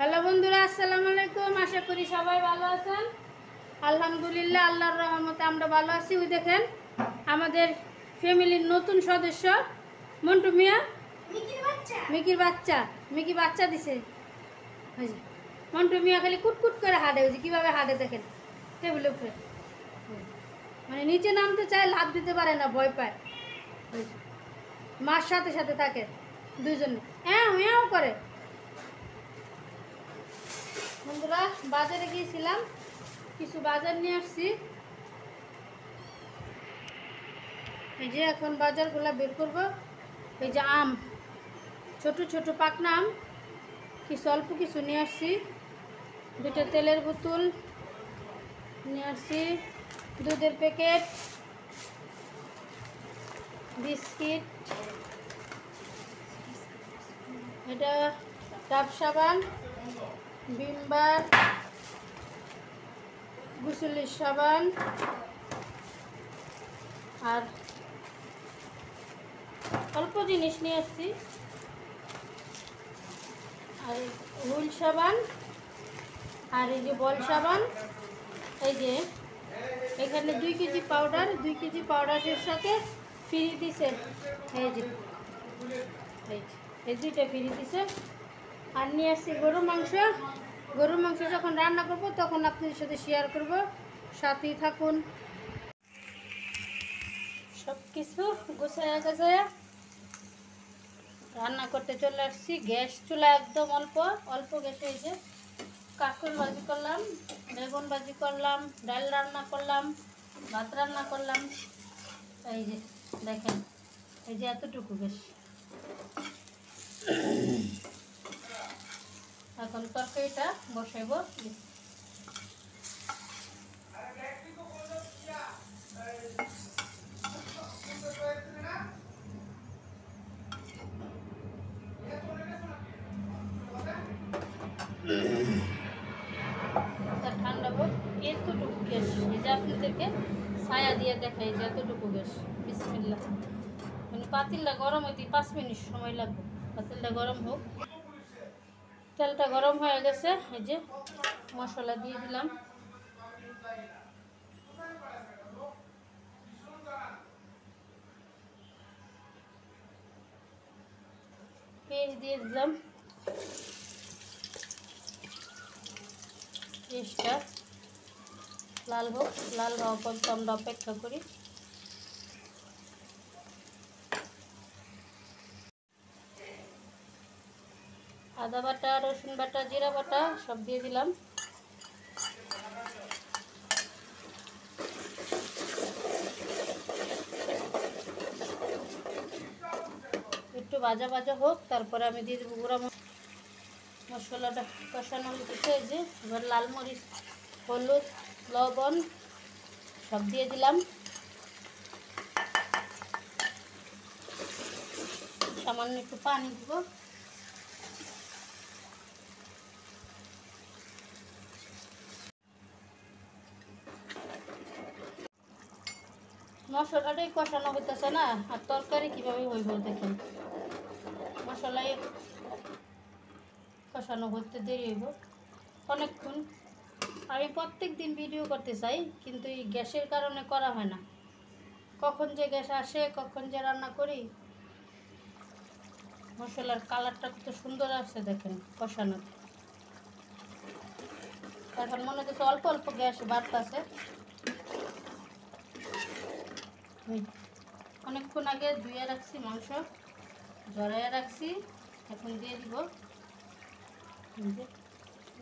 Hello বন্ধুরা, আসসালামু আলাইকুম। আশা করি সবাই ভালো আছেন। আলহামদুলিল্লাহ, আল্লাহর রহমতে আমরা ভালো আছি। ওই দেখেন আমাদের ফ্যামিলির নতুন সদস্য মন্টু মিয়া, মিকি বাচ্চা দিছে। মন্টু মিয়া খালি কুটকুট করে হাঁটে, ওই যে কীভাবে হাঁটে দেখেন, টেবিলের উপরে। মানে নিচে নামতে চায়, লাফ দিতে পারে না, ভয় পায়। মার সাথে সাথে থাকে দুইজনে, হ্যাঁ করে। বন্ধুরা, বাজারে গিয়েছিলাম, কিছু বাজার নিয়ে আসছি। এই যে এখন বাজারগুলো বের করবো। এই যে আম, ছোট ছোট পাকনা আম, কিছু অল্প কিছু নিয়ে আসছি। দুটো তেলের বোতল নিয়ে আসছি, দুধের প্যাকেট, বিস্কিট, এটা ডাব সাবান, ভিমবার, গোসলের সাবান, আর অল্প জিনিস নিয়ে আসছি। আর হুল সাবান, আর এই যে বল সাবান। এই যে এখানে 2 কেজি পাউডার, 2 কেজি পাউডারের সাথে ফ্রি দিছে। এই যে এই দুইটা ফ্রি দিছে। আর নিয়ে আসছি গরুর মাংস। গরুর মাংস যখন রান্না করব তখন আপনাদের সাথে শেয়ার করব, সাথেই থাকুন। সব কিছু গোছায়া গাছায়া রান্না করতে চলে আসছি। গ্যাস চুলা একদম অল্প অল্প গ্যাসে। এই যে কাঁকরোল ভাজি করলাম, বেগুন ভাজি করলাম, ডাল রান্না করলাম, ভাত রান্না করলাম। এই যে দেখেন, এই যে এতটুকু গ্যাস। এখন তরকারিটা বসাইব। ঠান্ডা হোক, এতটুকু গ্যাস। এই যে আপনাদেরকে ছায়া দিয়ে দেখাই যে এতটুকু গ্যাস। বিসমিল্লাহ। মানে পাতিলটা গরম হইতে 5 মিনিট সময় লাগবে। পাতিলটা গরম হোক। তেলটা গরম হয়ে গেছে। এই যে মশলা দিয়ে দিলাম। পেঁয়াজ দিয়ে দিলাম। পেঁয়াজটা লাল হোক, লাল হওয়া পর্যন্ত আমরা অপেক্ষা করি। আদা বাটা, রসুন বাটা, জিরা বাটা সব দিয়ে দিলাম। একটু ভাজা ভাজা হোক, তারপরে আমি দিয়ে দেবো গুঁড়া মশলাটা। কষানো হয়েছে। এই যে এবার লাল মরিচ, হলুদ, লবণ সব দিয়ে দিলাম। সামান্য একটু পানি দিব। মশলাটাই কষানো হইতেছে না, আর তরকারি কীভাবে হইব দেখেন। মশলাই কষানো করতে দেরি হইব অনেকক্ষণ। আমি প্রত্যেক দিন ভিডিও করতে চাই, কিন্তু এই গ্যাসের কারণে করা হয় না। কখন যে গ্যাস আসে, কখন যে রান্না করি। মশলার কালারটা কত সুন্দর আসছে দেখেন কষানো। এখন মনে হচ্ছে অল্প অল্প গ্যাস বাড়তেছে। অনেকক্ষণ আগে ধুয়ে রাখছি মাংস, জড়াইয়া রাখছি। এখন দিয়ে দিব।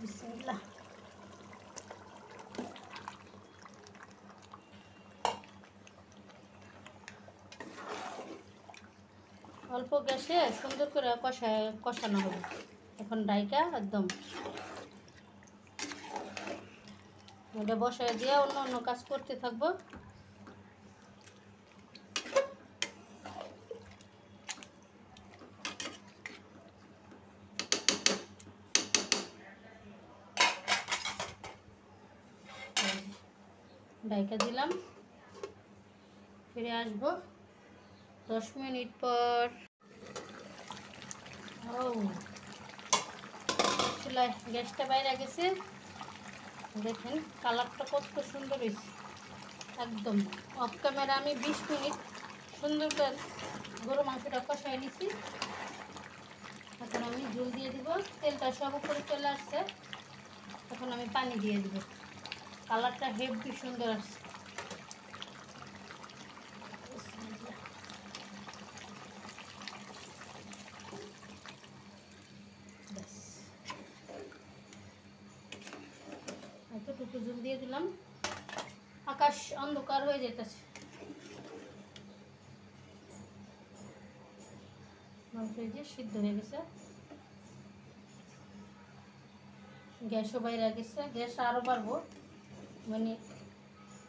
বিসমিল্লাহ। অল্প গ্যাসে সুন্দর করে কষানো হবে। এখন ডাইকা একদম এটা বসায় দিয়ে অন্য অন্য কাজ করতে থাকবো। ডাইকা দিলাম, ফিরে আসবো 10 মিনিট পর। চুলায় গ্যাসটা বাইরে গেছে। দেখেন কালারটা কত সুন্দর হয়েছে, একদম অফ ক্যামেরা আমি 20 মিনিট সুন্দর করে গরু মাংসটা কষাই নিছি। এখন আমি ঝোল দিয়ে দিব, তেলটা সব উপরে চলে আসছে। এখন আমি পানি দিয়ে দিব, কালারটা হেভি সুন্দর আসছে। এতটুকু ঝোল দিয়ে দিলাম, আকাশ অন্ধকার হয়ে যেতেছে। মাংস যে সিদ্ধ হয়ে গেছে, গ্যাসও বাইরে গেছে, গ্যাস আরও বাড়বো, মানে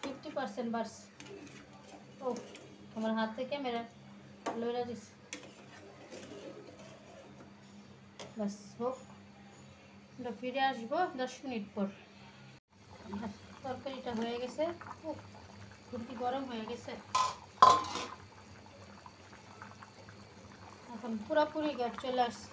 50% বাড়ছে। ও আমার হাত থেকে ক্যামেরা লইরা দিছে। বাস হোক, আমরা ফিরে আসবো 10 মিনিট পর। তরকারিটা হয়ে গেছে, খুবই গরম হয়ে গেছে, এখন পুরোপুরি গ্যাস চলে আসছে।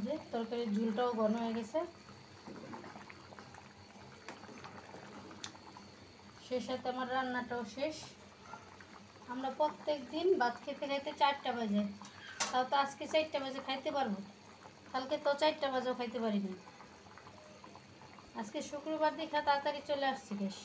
যে তরকারির ঝোলটাও ঘন হয়ে গেছে, সেই সাথে আমার রান্নাটাও শেষ। আমরা প্রত্যেক দিন ভাত খেতে খাইতে 4টা বাজে, তাও তো আজকে 4টা বাজে খাইতে পারবো, কালকে তো 4টা বাজেও খাইতে পারিনি। আজকে শুক্রবার দেখা তাড়াতাড়ি চলে আসছি বেশ।